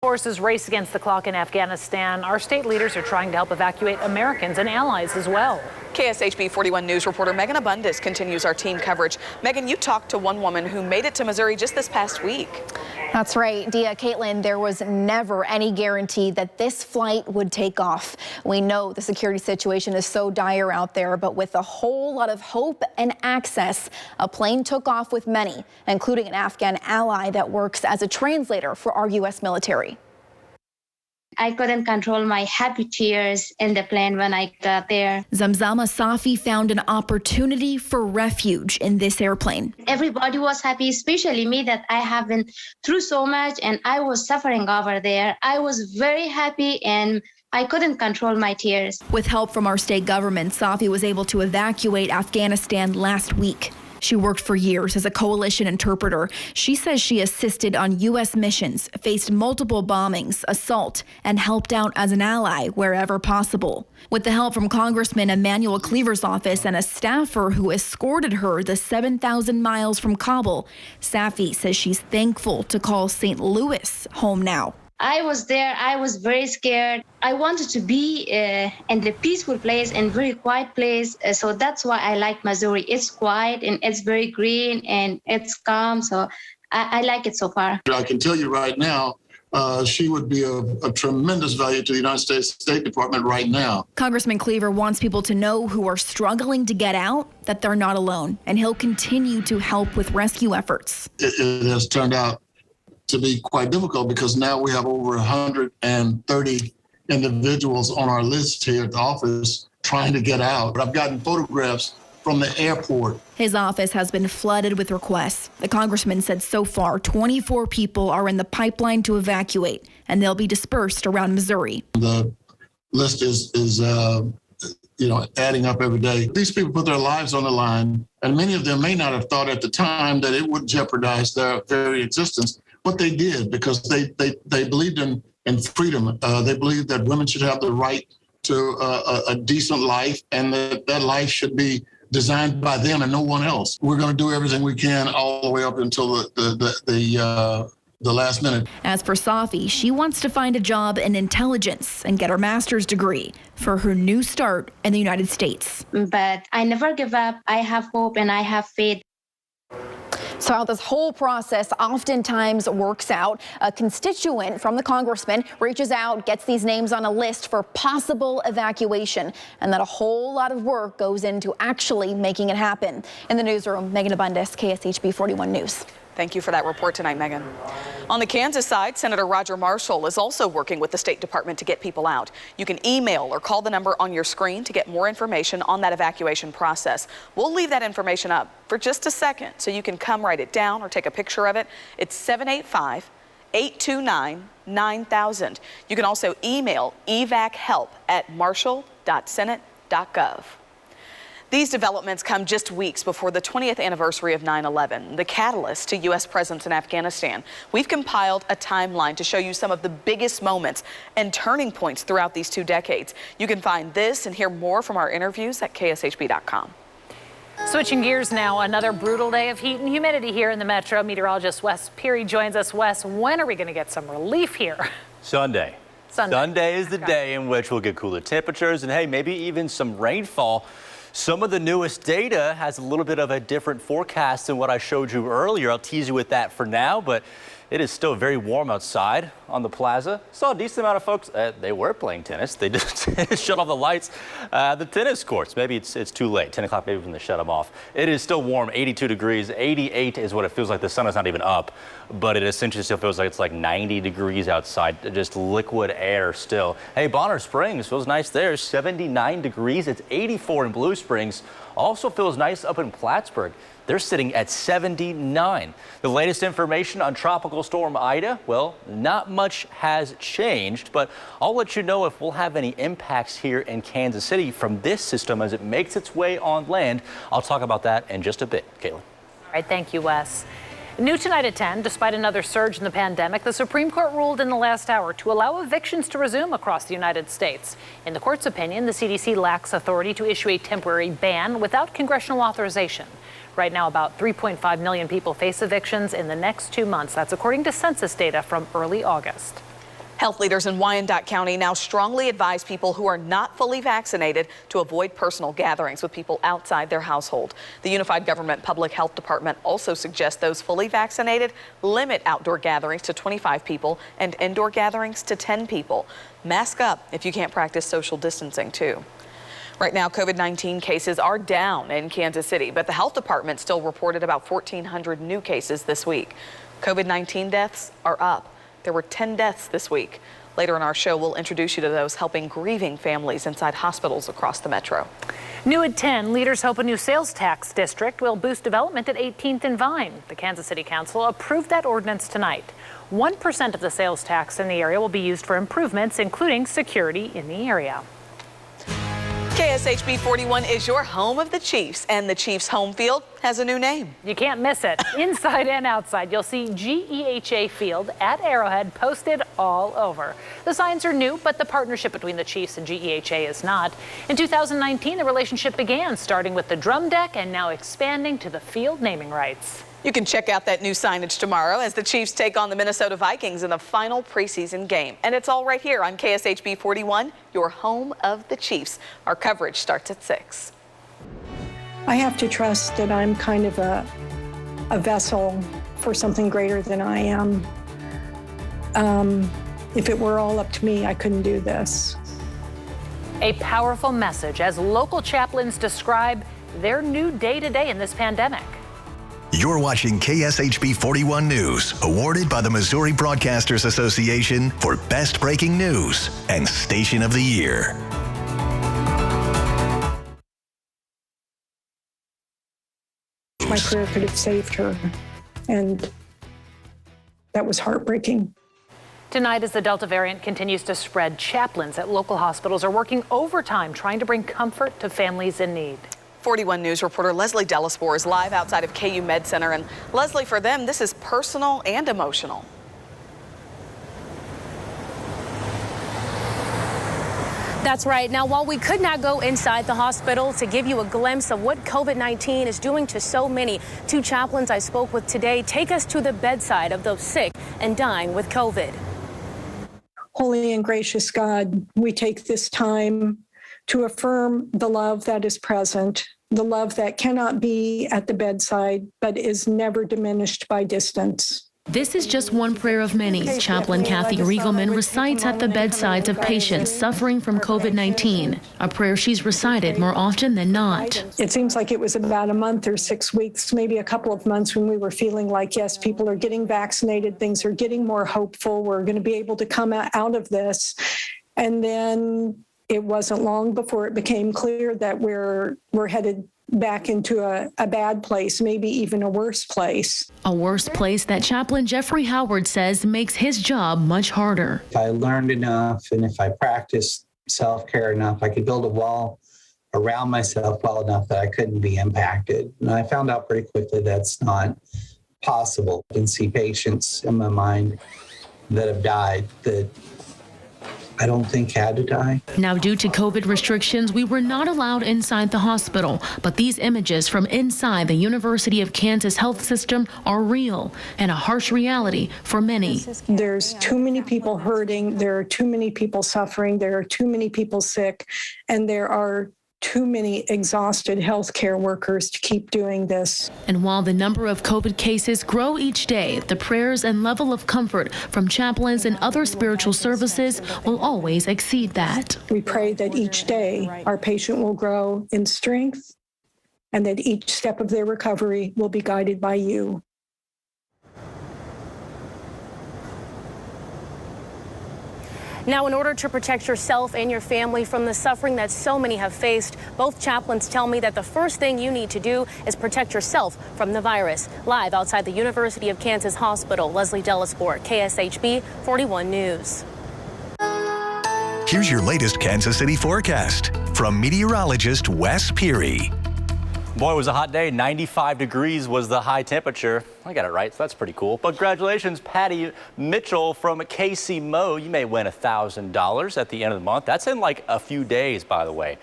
Forces race against the clock in Afghanistan. Our state leaders are trying to help evacuate Americans and allies as well. KSHB 41 News reporter Megan Abundis continues our team coverage. Megan, you talked to one woman who made it to Missouri just this past week. That's right, Dia. Caitlin, there was never any guarantee that this flight would take off. We know the security situation is so dire out there, but with a whole lot of hope and access, a plane took off with many, including an Afghan ally that works as a translator for our U.S. military. I couldn't control my happy tears in the plane when I got there. Zamzama Safi found an opportunity for refuge in this airplane. Everybody was happy, especially me, that I have been through so much and I was suffering over there. I was very happy and I couldn't control my tears. With help from our state government, Safi was able to evacuate Afghanistan last week. She worked for years as a coalition interpreter. She says she assisted on U.S. missions, faced multiple bombings, assault, and helped out as an ally wherever possible. With the help from Congressman Emanuel Cleaver's office and a staffer who escorted her the 7,000 miles from Kabul, Safi says she's thankful to call St. Louis home now. I was there. I was very scared. I wanted to be in the peaceful place and very quiet place. So that's why I like Missouri. It's quiet and it's very green and it's calm. So I like it so far. I can tell you right now, she would be a tremendous value to the United States State Department right now. Congressman Cleaver wants people to know who are struggling to get out that they're not alone, and he'll continue to help with rescue efforts. It has turned out to be quite difficult because now we have over 130 individuals on our list here at the office trying to get out. I've gotten photographs from the airport. His office has been flooded with requests. The congressman said so far 24 people are in the pipeline to evacuate, and they'll be dispersed around Missouri. The list is adding up every day. These people put their lives on the line, and many of them may not have thought at the time that it would jeopardize their very existence. But they did, because they believed in freedom. They believed that women should have the right to a decent life, and that life should be designed by them and no one else. We're going to do everything we can all the way up until the last minute. As for Safi, she wants to find a job in intelligence and get her master's degree for her new start in the United States. But I never give up. I have hope and I have faith. So how this whole process oftentimes works out, a constituent from the congressman reaches out, gets these names on a list for possible evacuation, and then a whole lot of work goes into actually making it happen. In the newsroom, Megan Abundis, KSHB 41 News. Thank you for that report tonight, Megan. On the Kansas side, Senator Roger Marshall is also working with the State Department to get people out. You can email or call the number on your screen to get more information on that evacuation process. We'll leave that information up for just a second so you can come write it down or take a picture of it. It's 785-829-9000. You can also email evachelp@marshall.senate.gov. These developments come just weeks before the 20th anniversary of 9/11, the catalyst to U.S. presence in Afghanistan. We've compiled a timeline to show you some of the biggest moments and turning points throughout these 2 decades. You can find this and hear more from our interviews at kshb.com. Switching gears now, another brutal day of heat and humidity here in the metro. Meteorologist Wes Peary joins us. Wes, when are we going to get some relief here? Sunday. Sunday is the day in which we'll get cooler temperatures and, hey, maybe even some rainfall. Some of the newest data has a little bit of a different forecast than what I showed you earlier. I'll tease you with that for now, but it is still very warm outside on the plaza. Saw a decent amount of folks. They were playing tennis. They just shut off the lights. The tennis courts, maybe it's too late. 10 o'clock, maybe when they shut them off. It is still warm, 82 degrees. 88 is what it feels like. The sun is not even up, but it essentially still feels like it's like 90 degrees outside. Just liquid air still. Hey, Bonner Springs feels nice there. 79 degrees. It's 84 in Blue Springs. Also feels nice up in Plattsburgh. They're sitting at 79. The latest information on Tropical Storm Ida, well, not much has changed, but I'll let you know if we'll have any impacts here in Kansas City from this system as it makes its way on land. I'll talk about that in just a bit. Caitlin. All right, thank you, Wes. New tonight at 10, despite another surge in the pandemic, the Supreme Court ruled in the last hour to allow evictions to resume across the United States. In the court's opinion, the CDC lacks authority to issue a temporary ban without congressional authorization. Right now, about 3.5 million people face evictions in the next 2 months. That's according to census data from early August. Health leaders in Wyandotte County now strongly advise people who are not fully vaccinated to avoid personal gatherings with people outside their household. The Unified Government Public Health Department also suggests those fully vaccinated limit outdoor gatherings to 25 people and indoor gatherings to 10 people. Mask up if you can't practice social distancing too. Right now, COVID-19 cases are down in Kansas City, but the health department still reported about 1,400 new cases this week. COVID-19 deaths are up. There were 10 deaths this week. Later in our show, we'll introduce you to those helping grieving families inside hospitals across the metro. New at 10, leaders hope a new sales tax district will boost development at 18th and Vine. The Kansas City Council approved that ordinance tonight. 1% of the sales tax in the area will be used for improvements, including security in the area. KSHB 41 is your home of the Chiefs, and the Chiefs' home field has a new name. You can't miss it. Inside and outside, you'll see GEHA Field at Arrowhead posted all over. The signs are new, but the partnership between the Chiefs and GEHA is not. In 2019, the relationship began, starting with the drum deck and now expanding to the field naming rights. You can check out that new signage tomorrow as the Chiefs take on the Minnesota Vikings in the final preseason game. And it's all right here on KSHB 41, your home of the Chiefs. Our coverage starts at 6. I have to trust that I'm kind of a vessel for something greater than I am. If it were all up to me, I couldn't do this. A powerful message as local chaplains describe their new day-to-day in this pandemic. You're watching KSHB 41 News, awarded by the Missouri Broadcasters Association for Best Breaking News and Station of the Year. My career could have saved her, and that was heartbreaking. Tonight, as the Delta variant continues to spread, chaplains at local hospitals are working overtime trying to bring comfort to families in need. 41 News reporter Leslie Delaspore is live outside of KU Med Center. And Leslie, for them, this is personal and emotional. That's right. Now, while we could not go inside the hospital to give you a glimpse of what COVID-19 is doing to so many, 2 chaplains I spoke with today take us to the bedside of those sick and dying with COVID. Holy and gracious God, we take this time to affirm the love that is present, the love that cannot be at the bedside, but is never diminished by distance. This is just one prayer of many. Chaplain Kathy Riegelman recites at the bedsides of patients suffering from COVID-19, a prayer she's recited more often than not. It seems like it was about a month or 6 weeks, maybe a couple of months, when we were feeling like, yes, people are getting vaccinated, things are getting more hopeful, we're going to be able to come out of this. And then it wasn't long before it became clear that we're headed back into a bad place, maybe even a worse place. A worse place that Chaplain Jeffrey Howard says makes his job much harder. If I learned enough and if I practiced self-care enough, I could build a wall around myself well enough that I couldn't be impacted. And I found out pretty quickly that's not possible. I can see patients in my mind that have died that I don't think had to die. Now, due to COVID restrictions, we were not allowed inside the hospital, but these images from inside the University of Kansas health system are real and a harsh reality for many. There's too many people hurting, there are too many people suffering, there are too many people sick, and there are too many exhausted healthcare workers to keep doing this. And while the number of COVID cases grow each day, the prayers and level of comfort from chaplains and other spiritual services will always exceed that. We pray that each day our patient will grow in strength and that each step of their recovery will be guided by you. Now, in order to protect yourself and your family from the suffering that so many have faced, both chaplains tell me that the first thing you need to do is protect yourself from the virus. Live outside the University of Kansas Hospital, Leslie Delaspore, KSHB 41 News. Here's your latest Kansas City forecast from meteorologist Wes Peary. Boy, it was a hot day. 95 degrees was the high temperature. I got it right, so that's pretty cool. But congratulations, Patty Mitchell from KC Mo. You may win $1,000 at the end of the month. That's in like a few days, by the way.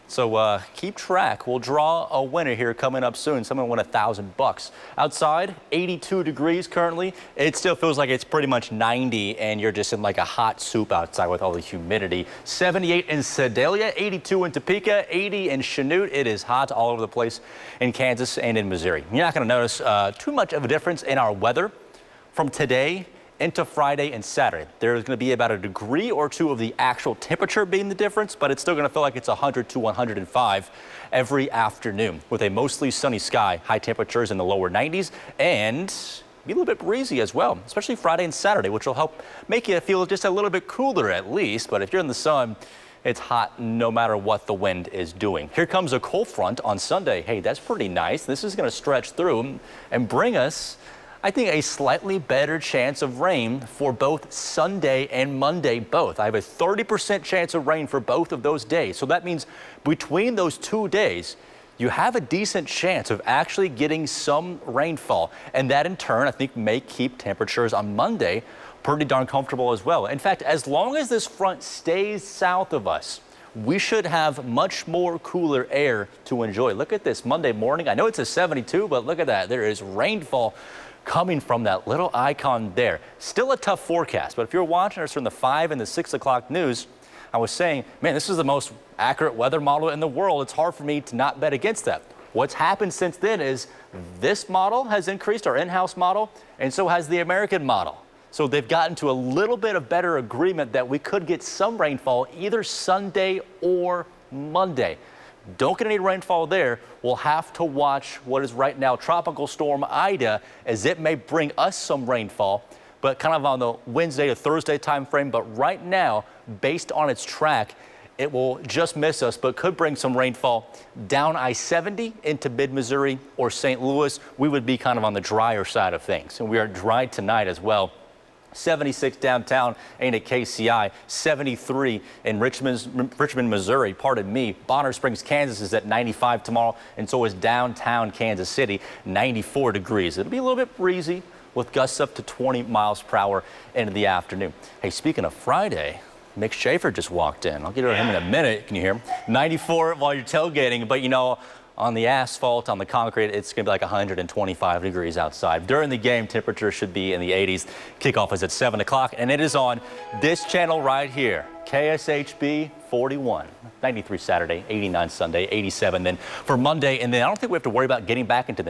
So keep track. We'll draw a winner here coming up soon. Someone win $1,000. Outside, 82 degrees currently. It still feels like it's pretty much 90 and you're just in like a hot soup outside with all the humidity. 78 in Sedalia, 82 in Topeka, 80 in Chanute. It is hot all over the place in Kansas and in Missouri. You're not going to notice too much of a difference in our weather from today into Friday and Saturday. There's going to be about a degree or two of the actual temperature being the difference, but it's still going to feel like it's 100 to 105 every afternoon with a mostly sunny sky, high temperatures in the lower 90s, and be a little bit breezy as well, especially Friday and Saturday, which will help make you feel just a little bit cooler at least. But if you're in the sun, it's hot no matter what the wind is doing. Here comes a cold front on Sunday. Hey, that's pretty nice. This is going to stretch through and bring us, I think, a slightly better chance of rain for both Sunday and Monday both. I have a 30% chance of rain for both of those days. So that means between those 2 days, you have a decent chance of actually getting some rainfall. And that in turn, I think, may keep temperatures on Monday pretty darn comfortable as well. In fact, as long as this front stays south of us, we should have much more cooler air to enjoy. Look at this Monday morning. I know it's a 72, but look at that. There is rainfall coming from that little icon there. Still a tough forecast, but if you're watching us from the 5 and the 6 o'clock news, I was saying, man, this is the most accurate weather model in the world. It's hard for me to not bet against that. What's happened since then is this model has increased, our in-house model, and so has the American model. So they've gotten to a little bit of better agreement that we could get some rainfall either Sunday or Monday. Don't get any rainfall there. We'll have to watch what is right now Tropical Storm Ida, as it may bring us some rainfall, but kind of on the Wednesday to Thursday time frame. But right now, based on its track, it will just miss us, but could bring some rainfall down I-70 into mid-Missouri or St. Louis. We would be kind of on the drier side of things. And we are dry tonight as well. 76 downtown ain't at KCI, 73 in Richmond, Missouri, pardon me. Bonner Springs, Kansas is at 95 tomorrow, and so is downtown Kansas City, 94 degrees. It'll be a little bit breezy with gusts up to 20 miles per hour into the afternoon. Hey, speaking of Friday, Mick Schaefer just walked in. I'll get to him in a minute. Can you hear him? 94 while you're tailgating, but you know, on the asphalt, on the concrete, it's going to be like 125 degrees outside. During the game, temperature should be in the 80s. Kickoff is at 7 o'clock, and it is on this channel right here, KSHB 41. 93 Saturday, 89 Sunday, 87 then for Monday. And then I don't think we have to worry about getting back into the